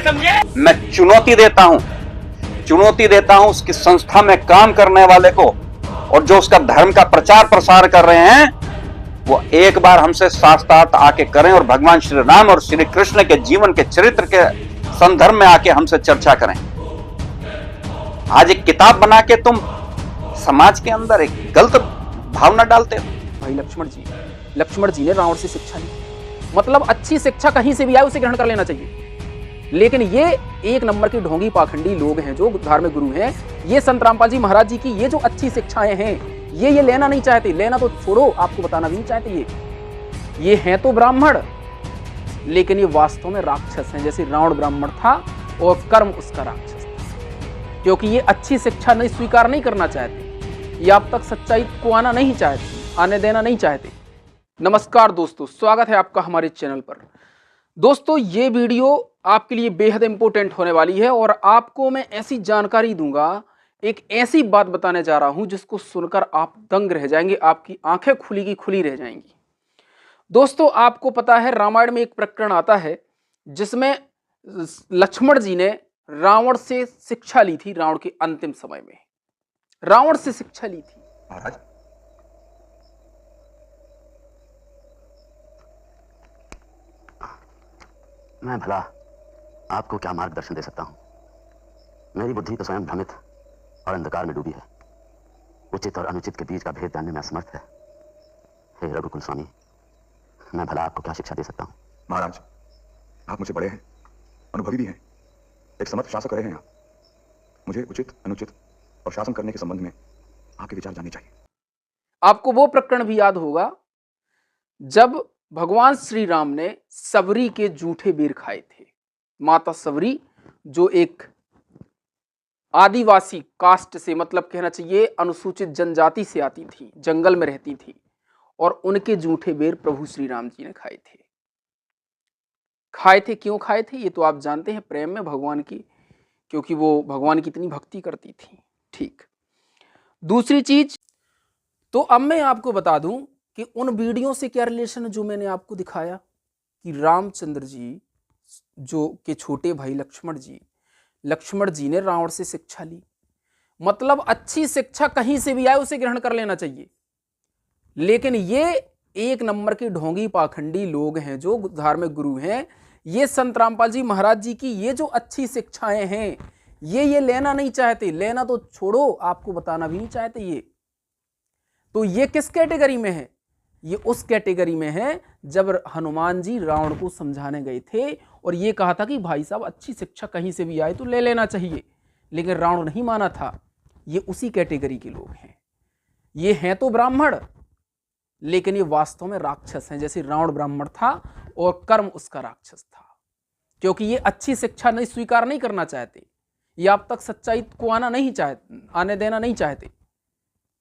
समझे? मैं चुनौती देता हूं उसकी संस्था में काम करने वाले को, और जो उसका धर्म का प्रचार प्रसार कर रहे हैं वो एक बार हमसे साथ आके करें और भगवान श्री राम और श्री कृष्ण के जीवन के चरित्र के संदर्भ में आके हमसे चर्चा करें। आज एक किताब बना के तुम समाज के अंदर एक गलत भावना डालते हो। भाई लक्ष्मण जी ने रावण से शिक्षा ली, मतलब अच्छी शिक्षा कहीं से भी आए उसे ग्रहण कर लेना चाहिए। लेकिन ये एक नंबर की ढोंगी पाखंडी लोग हैं जो धार्मिक गुरु हैं, ये संत रामपाल जी महाराज जी की ये जो अच्छी शिक्षाएं हैं ये लेना नहीं चाहते। लेना तो छोड़ो, आपको बताना भी नहीं चाहते। ये हैं तो ब्राह्मण, लेकिन ये वास्तव में राक्षस हैं। जैसे रावण ब्राह्मण था और कर्म उसका राक्षस था, क्योंकि ये अच्छी शिक्षा नहीं स्वीकार नहीं करना चाहते, ये आप तक सच्चाई को आने देना नहीं चाहते। नमस्कार दोस्तों, स्वागत है आपका हमारे चैनल पर। दोस्तों ये वीडियो आपके लिए बेहद इंपॉर्टेंट होने वाली है और आपको मैं ऐसी जानकारी दूंगा, एक ऐसी बात बताने जा रहा हूं जिसको सुनकर आप दंग रह जाएंगे, आपकी आंखें खुली की खुली रह जाएंगी। दोस्तों आपको पता है रामायण में एक प्रकरण आता है जिसमें लक्ष्मण जी ने रावण से शिक्षा ली थी। रावण के अंतिम समय में रावण से शिक्षा ली थी। महाराज, मैं भला आपको क्या मार्गदर्शन दे सकता हूं? मेरी बुद्धि तो स्वयं भ्रमित और अंधकार में डूबी है। उचित और अनुचित के बीच का भेद जानने में असमर्थ है। हे रघुकुल स्वामी, मैं भला आपको क्या शिक्षा दे सकता हूं? महाराज, आप मुझे बड़े हैं, अनुभवी भी हैं, एक समर्थ शासक रहे हैं आप। मुझे उचित अनुचित और शासन करने के संबंध में आपके विचार जानने चाहिए। आपको वो प्रकरण भी याद होगा जब भगवान श्री राम ने सबरी के जूठे बेर खाए थे। माता सबरी जो एक आदिवासी कास्ट से, मतलब कहना चाहिए अनुसूचित जनजाति से आती थी, जंगल में रहती थी, और उनके जूठे बेर प्रभु श्री राम जी ने खाए थे। क्यों खाए थे ये तो आप जानते हैं, प्रेम में भगवान की, क्योंकि वो भगवान की इतनी भक्ति करती थी। ठीक, दूसरी चीज तो अब मैं आपको बता दूं कि उन वीडियो से क्या रिलेशन है जो मैंने आपको दिखाया कि रामचंद्र जी जो के छोटे भाई लक्ष्मण जी ने रावण से शिक्षा ली। मतलब अच्छी शिक्षा कहीं से भी आए उसे ग्रहण कर लेना चाहिए। लेकिन ये एक नंबर की ढोंगी पाखंडी लोग हैं जो धार्मिक गुरु हैं, ये संत रामपाल जी महाराज जी की ये जो अच्छी शिक्षाएं हैं ये लेना नहीं चाहते। लेना तो छोड़ो, आपको बताना भी नहीं चाहते। तो ये किस कैटेगरी में है? ये उस कैटेगरी में है जब हनुमान जी रावण को समझाने गए थे और ये कहा था कि भाई साहब अच्छी शिक्षा कहीं से भी आए तो ले लेना चाहिए, लेकिन रावण नहीं माना था। ये उसी कैटेगरी के लोग हैं। ये हैं तो ब्राह्मण, लेकिन ये वास्तव में राक्षस हैं। जैसे रावण ब्राह्मण था और कर्म उसका राक्षस था, क्योंकि ये अच्छी शिक्षा नहीं स्वीकार नहीं करना चाहते, ये आप तक सच्चाई को आने देना नहीं चाहते।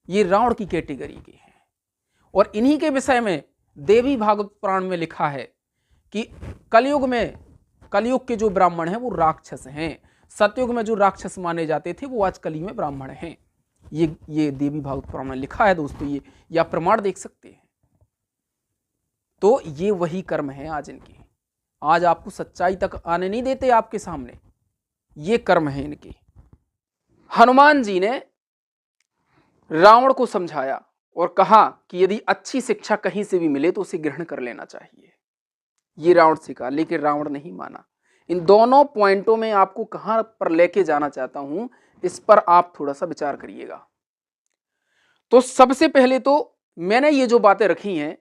ये रावण की कैटेगरी के हैं। और इन्हीं के विषय में देवी भागवत पुराण में लिखा है कि कलयुग के जो ब्राह्मण हैं वो राक्षस हैं। सतयुग में जो राक्षस माने जाते थे वो आज कली में ब्राह्मण हैं। ये देवी भागवत पुराण में लिखा है दोस्तों, ये आप प्रमाण देख सकते हैं। तो ये वही कर्म है आज इनके, आज आपको सच्चाई तक आने नहीं देते आपके सामने, ये कर्म है इनके। हनुमान जी ने रावण को समझाया और कहा कि यदि अच्छी शिक्षा कहीं से भी मिले तो उसे ग्रहण कर लेना चाहिए। ये रावण से कहा, लेकिन रावण नहीं माना। इन दोनों पॉइंटों में आपको कहां पर लेके जाना चाहता हूं, इस पर आप थोड़ा सा विचार करिएगा। तो सबसे पहले तो मैंने ये जो बातें रखी हैं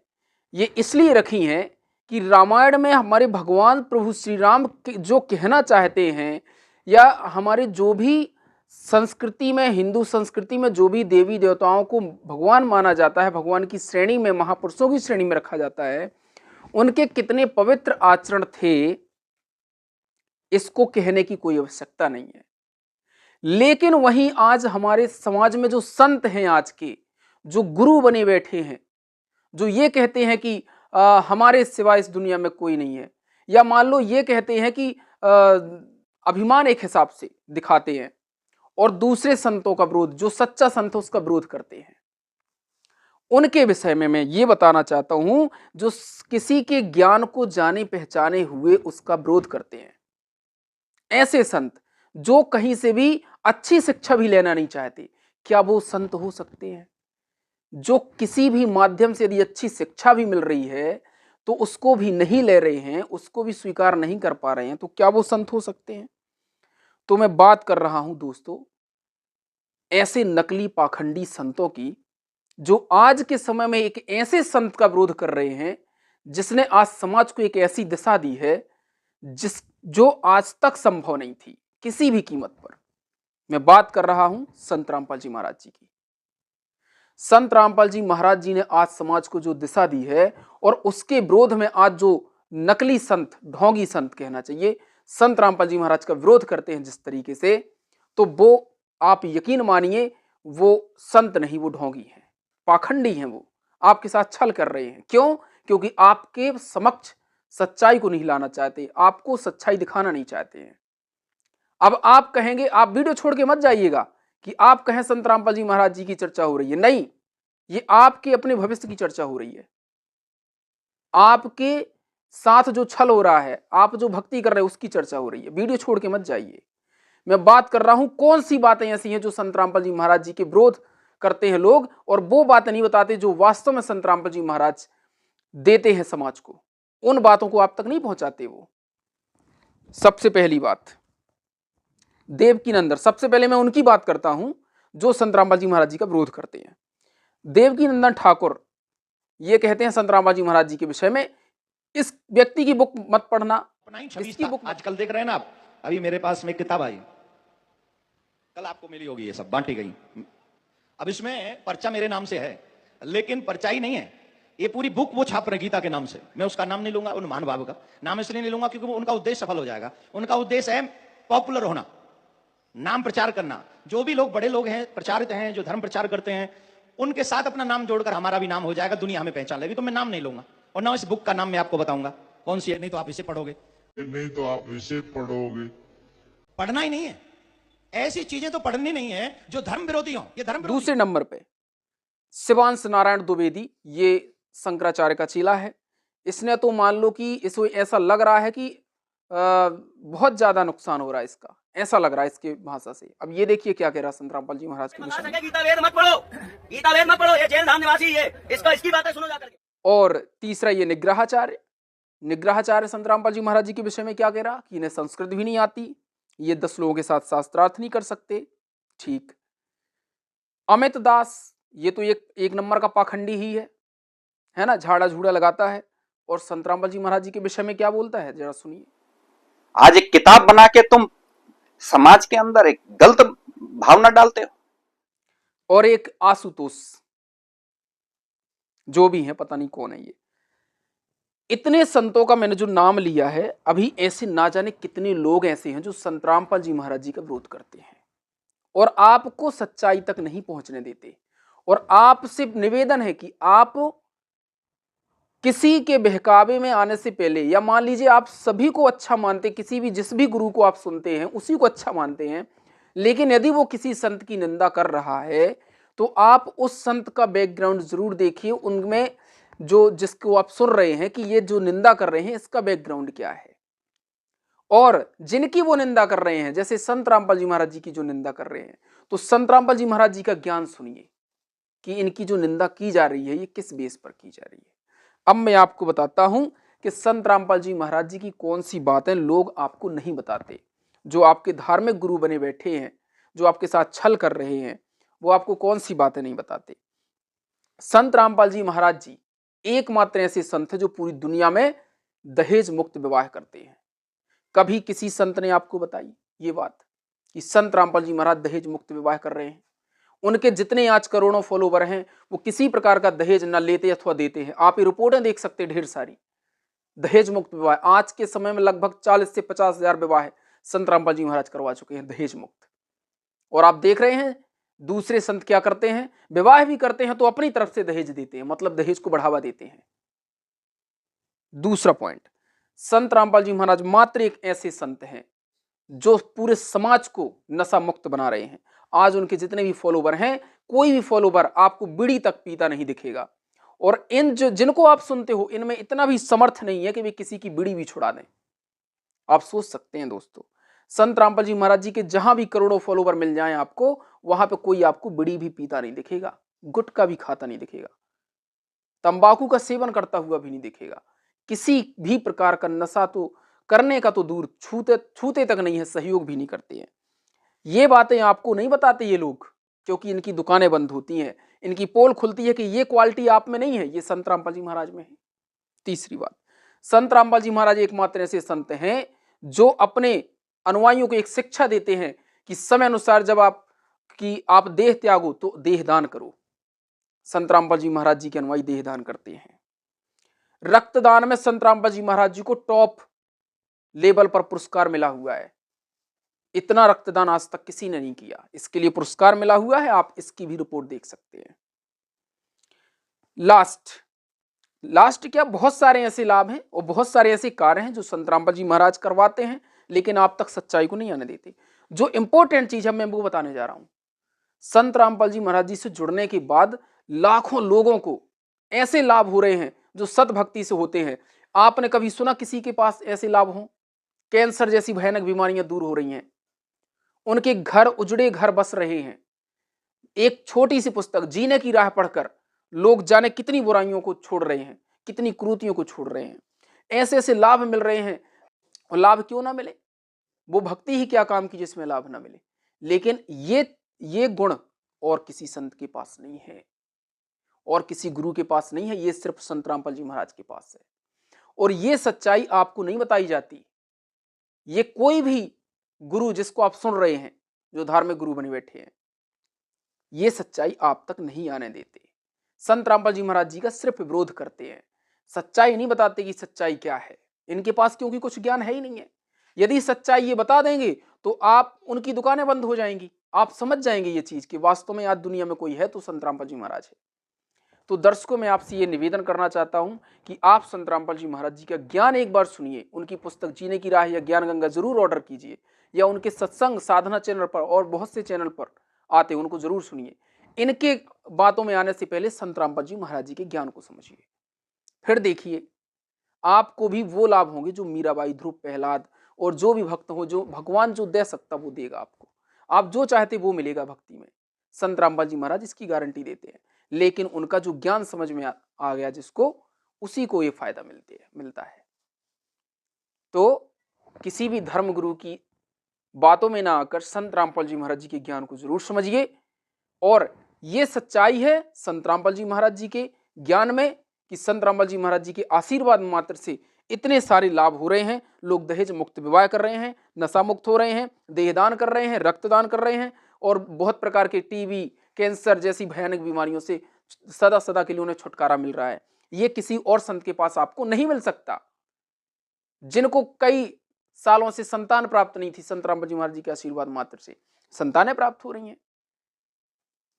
ये इसलिए रखी हैं कि रामायण में हमारे भगवान प्रभु श्री राम जो कहना चाहते हैं, या हमारे जो भी संस्कृति में, हिंदू संस्कृति में जो भी देवी देवताओं को भगवान माना जाता है, भगवान की श्रेणी में, महापुरुषों की श्रेणी में रखा जाता है, उनके कितने पवित्र आचरण थे इसको कहने की कोई आवश्यकता नहीं है। लेकिन वहीं आज हमारे समाज में जो संत हैं, आज के जो गुरु बने बैठे हैं, जो ये कहते हैं कि हमारे सिवा इस दुनिया में कोई नहीं है, या मान लो ये कहते हैं कि अभिमान एक हिसाब से दिखाते हैं और दूसरे संतों का विरोध, जो सच्चा संत है उसका विरोध करते हैं, उनके विषय में मैं ये बताना चाहता हूं, जो किसी के ज्ञान को जाने पहचाने हुए उसका विरोध करते हैं। ऐसे संत जो कहीं से भी अच्छी शिक्षा भी लेना नहीं चाहते, क्या वो संत हो सकते हैं? जो किसी भी माध्यम से यदि अच्छी शिक्षा भी मिल रही है तो उसको भी नहीं ले रहे हैं, उसको भी स्वीकार नहीं कर पा रहे हैं, तो क्या वो संत हो सकते हैं? तो मैं बात कर रहा हूं दोस्तों ऐसे नकली पाखंडी संतों की, जो आज के समय में एक ऐसे संत का विरोध कर रहे हैं जिसने आज समाज को एक ऐसी दिशा दी है जो आज तक संभव नहीं थी किसी भी कीमत पर। मैं बात कर रहा हूं संत रामपाल जी महाराज जी की। संत रामपाल जी महाराज जी ने आज समाज को जो दिशा दी है और उसके विरोध में आज जो नकली संत, ढोंगी संत कहना चाहिए, संत रामपाल जी महाराज का विरोध करते हैं जिस तरीके से, तो वो आप यकीन मानिए वो संत नहीं, वो ढोंगी हैं, पाखंडी हैं, वो आपके साथ छल कर रहे हैं। क्यों? क्योंकि आपके समक्ष सच्चाई को नहीं लाना चाहते, आपको सच्चाई दिखाना नहीं चाहते हैं। अब आप कहेंगे, आप वीडियो छोड़ के मत जाइएगा कि आप कहें संत रामपाल जी महाराज जी की चर्चा हो रही है, नहीं, ये आपके अपने भविष्य की चर्चा हो रही है। आपके साथ जो छल हो रहा है, आप जो भक्ति कर रहे हैं उसकी चर्चा हो रही है। वीडियो छोड़ के मत जाइए। मैं बात कर रहा हूं कौन सी बातें ऐसी हैं जो संत रामपाल जी महाराज जी के विरोध करते हैं लोग, और वो बातें नहीं बताते जो वास्तव में संत रामपाल जी महाराज देते हैं समाज को, उन बातों को आप तक नहीं पहुंचाते वो। सबसे पहली बात, देवकी नंदन, सबसे पहले मैं उनकी बात करता हूं जो संत रामपाल जी महाराज जी का विरोध करते हैं। देवकी नंदन ठाकुर ये कहते हैं संत रामपाल जी महाराज जी के विषय में, इस व्यक्ति की बुक मत पढ़ना, इसकी बुक आजकल देख रहे हैं ना आप, अभी मेरे पास में किताब आई, कल आपको मिली होगी, ये सब बांटी गई। अब इसमें पर्चा मेरे नाम से है, लेकिन पर्चा ही नहीं है, ये पूरी बुक वो छाप रही गीता के नाम से। मैं उसका नाम नहीं लूंगा, उन महानुभाव का नाम इसलिए नहीं लूंगा क्योंकि उनका उद्देश्य सफल हो जाएगा। उनका उद्देश्य है पॉपुलर होना, नाम प्रचार करना। जो भी लोग बड़े लोग हैं, प्रचारित हैं, जो धर्म प्रचार करते हैं, उनके साथ अपना नाम जोड़कर हमारा भी नाम हो जाएगा, दुनिया हमें पहचान लेगी। तो मैं नाम नहीं लूंगा, और ना इस बुक का नाम मैं आपको बताऊंगा कौन सी है, नहीं तो आप इसे पढ़ोगे, पढ़ना ही नहीं है। ऐसी चीजें तो पढ़नी नहीं है जो धर्म विरोधी हो, ये धर्म विरोधी। दूसरे नंबर पे शिवांश नारायण द्विवेदी, ये शंकराचार्य का चेला है। इसने तो मान लो कि इसको ऐसा लग रहा है कि बहुत ज्यादा नुकसान हो रहा है इसका, ऐसा लग रहा है इसके भाषा से। अब ये देखिए क्या कह रहा है संत रामपाल जी महाराज के विषय में। गीता वेद मत पढ़ो, गीता वेद मत पढ़ो, ये जेल धाम निवासी है, इसकी बातें सुनो जाकर के। और तीसरा ये निग्रहाचार्य, निग्रहाचार्य संत रामपाल जी महाराज जी के विषय में क्या कह रहा कि इन्हें संस्कृत भी नहीं आती, ये 10 लोगों के साथ शास्त्रार्थ नहीं कर सकते। ठीक। अमित दास, ये तो एक नंबर का पाखंडी ही है ना, झाड़ा झूड़ा लगाता है। और संत रामपाल जी महाराज जी के विषय में क्या बोलता है, जरा सुनिए। आज एक किताब बना के तुम समाज के अंदर एक गलत भावना डालते हो। और एक आशुतोष, जो भी है, पता नहीं कौन है ये। इतने संतों का मैंने जो नाम लिया है, अभी ऐसे ना जाने कितने लोग ऐसे हैं जो संत रामपाल जी महाराज जी का विरोध करते हैं और आपको सच्चाई तक नहीं पहुंचने देते। और आपसे निवेदन है कि आप किसी के बहकावे में आने से पहले, या मान लीजिए आप सभी को अच्छा मानते, किसी भी जिस भी गुरु को आप सुनते हैं उसी को अच्छा मानते हैं, लेकिन यदि वो किसी संत की निंदा कर रहा है तो आप उस संत का बैकग्राउंड जरूर देखिए, उनमें जो जिसको आप सुन रहे हैं कि ये जो निंदा कर रहे हैं इसका बैकग्राउंड क्या है। और जिनकी वो निंदा कर रहे हैं, जैसे संत रामपाल जी महाराज जी की जो निंदा कर रहे हैं, तो संत रामपाल जी महाराज जी का ज्ञान सुनिए कि इनकी जो निंदा की जा रही है ये किस बेस पर की जा रही है। अब मैं आपको बताता हूं कि संत रामपाल जी महाराज जी की कौन सी बातें लोग आपको नहीं बताते। जो आपके धार्मिक गुरु बने बैठे हैं, जो आपके साथ छल कर रहे हैं, वो आपको कौन सी बातें नहीं बताते। संत रामपाल जी महाराज जी एकमात्र ऐसे संत हैं जो पूरी दुनिया में दहेज मुक्त विवाह करते हैं। कभी किसी संत ने आपको बताई ये बात कि संत रामपाल जी महाराज दहेज मुक्त विवाह कर रहे हैं? उनके जितने आज करोड़ों फॉलोवर हैं वो किसी प्रकार का दहेज न लेते अथवा देते हैं। आप ये रिपोर्टें देख सकते हैं, ढेर सारी दहेज मुक्त विवाह। आज के समय में लगभग 40 से 50 हजार विवाह संत रामपाल जी महाराज करवा चुके हैं दहेज मुक्त। और आप देख रहे हैं दूसरे संत क्या करते हैं, विवाह भी करते हैं तो अपनी तरफ से दहेज देते हैं, मतलब दहेज को बढ़ावा देते हैं। दूसरा पॉइंट, संत रामपाल जी महाराज मात्र एक ऐसे संत हैं जो पूरे समाज को नशा मुक्त बना रहे हैं। आज उनके जितने भी फॉलोवर हैं, कोई भी फॉलोवर आपको बीड़ी तक पीता नहीं दिखेगा। और इन जिनको आप सुनते हो, इनमें इतना भी समर्थ नहीं है कि वे किसी की बीड़ी भी छुड़ा दें। आप सोच सकते हैं दोस्तों, संत रामपाल जी महाराज जी के जहां भी करोड़ों फॉलोवर मिल जाएं आपको, वहां पे कोई आपको बीड़ी भी पीता नहीं दिखेगा, गुटखा भी खाता नहीं दिखेगा, तंबाकू का सेवन करता हुआ भी नहीं दिखेगा, किसी भी प्रकार का नशा तो करने का तो दूर, छूते तक नहीं है, सहयोग भी नहीं करते हैं। ये बातें आपको नहीं बताते ये लोग, क्योंकि इनकी दुकानें बंद होती हैं, इनकी पोल खुलती है कि ये क्वालिटी आप में नहीं है, ये संत रामपाल जी महाराज में है। तीसरी बात, संत रामपाल जी महाराज एकमात्र ऐसे संत हैं जो अपने अनुयायियों को एक शिक्षा देते हैं कि समय अनुसार जब आप देह त्यागो तो देह दान करो। संत रामपाल जी महाराज जी के अनुयायी देह दान करते हैं। रक्तदान में संत रामपाल जी महाराज जी को टॉप लेवल पर पुरस्कार मिला हुआ है। इतना रक्तदान आज तक किसी ने नहीं किया, इसके लिए पुरस्कार मिला हुआ है, आप इसकी भी रिपोर्ट देख सकते हैं। लास्ट क्या, बहुत सारे ऐसे लाभ हैं और बहुत सारे ऐसे कार्य हैं जो संत रामपाल जी महाराज करवाते हैं, लेकिन आप तक सच्चाई को नहीं आने देते। जो इंपॉर्टेंट चीज है मैं वो बताने जा रहा हूं। संत रामपाल जी महाराज जी से जुड़ने के बाद लाखों लोगों को ऐसे लाभ हो रहे हैं जो सतभक्ति से होते हैं। आपने कभी सुना किसी के पास ऐसे लाभ हो? कैंसर जैसी भयानक बीमारियां दूर हो रही हैं, उनके घर उजड़े घर बस रहे हैं। एक छोटी सी पुस्तक जीने की राह पढ़कर लोग जाने कितनी बुराइयों को छोड़ रहे हैं, कितनी कुरीतियों को छोड़ रहे हैं। ऐसे ऐसे लाभ मिल रहे हैं, और लाभ क्यों ना मिले, वो भक्ति ही क्या काम की जिसमें लाभ ना मिले। लेकिन ये गुण और किसी संत के पास नहीं है, और किसी गुरु के पास नहीं है, ये सिर्फ संत रामपाल जी महाराज के पास है। और ये सच्चाई आपको नहीं बताई जाती। ये कोई भी गुरु जिसको आप सुन रहे हैं, जो धार्मिक गुरु बने बैठे हैं, ये सच्चाई आप तक नहीं आने देते। संत रामपाल जी महाराज जी का सिर्फ विरोध करते हैं, सच्चाई नहीं बताते कि सच्चाई क्या है। इनके पास क्योंकि कुछ ज्ञान है ही नहीं है। यदि सच्चाई ये बता देंगे तो आप उनकी दुकानें बंद हो जाएंगी, आप समझ जाएंगे ये चीज कि वास्तव में आज दुनिया में कोई है तो संत रामपाल जी महाराज है। तो दर्शकों, मैं आपसे ये निवेदन करना चाहता हूं कि आप संत रामपाल जी महाराज जी का ज्ञान एक बार सुनिए। उनकी पुस्तक जीने की राह या ज्ञान गंगा जरूर ऑर्डर कीजिए, या उनके सत्संग साधना चैनल पर और बहुत से चैनल पर आते हैं, उनको जरूर सुनिए। इनके बातों में आने से पहले संत रामपाल जी महाराज जी के ज्ञान को समझिए, फिर देखिए आपको भी वो लाभ होंगे जो मीराबाई, ध्रुव, प्रहलाद और जो भी भक्त हो, जो भगवान जो दे सकता वो देगा आपको। आप जो चाहते वो मिलेगा भक्ति में। संत रामपाल जी महाराज इसकी गारंटी देते हैं। लेकिन उनका जो ज्ञान समझ में आ गया जिसको, उसी को ये फायदा मिलता है। तो किसी भी धर्म गुरु की बातों में ना आकर संत रामपाल जी महाराज जी के ज्ञान को जरूर समझिए। और ये सच्चाई है संत रामपाल जी महाराज जी के ज्ञान में कि संत रामपाल जी महाराज जी के आशीर्वाद मात्र से इतने सारे लाभ हो रहे हैं। लोग दहेज मुक्त विवाह कर रहे हैं, नशा मुक्त हो रहे हैं, देहदान कर रहे हैं, रक्तदान कर रहे हैं, और बहुत प्रकार के टीबी, कैंसर जैसी भयानक बीमारियों से सदा के लिए उन्हें छुटकारा मिल रहा है। ये किसी और संत के पास आपको नहीं मिल सकता। जिनको कई सालों से संतान प्राप्त नहीं थी, संत रामपाल जी महाराज जी के आशीर्वाद मात्र से संतानें प्राप्त हो रही हैं।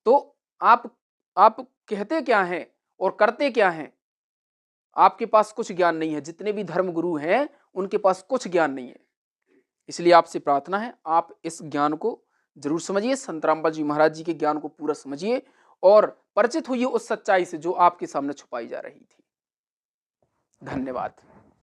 तो आप कहते क्या हैं और करते क्या हैं? आपके पास कुछ ज्ञान नहीं है। जितने भी धर्म गुरु हैं उनके पास कुछ ज्ञान नहीं है। इसलिए आपसे प्रार्थना है, आप इस ज्ञान को जरूर समझिए, संत रामपाल जी महाराज जी के ज्ञान को पूरा समझिए और परिचित होइए उस सच्चाई से जो आपके सामने छुपाई जा रही थी। धन्यवाद।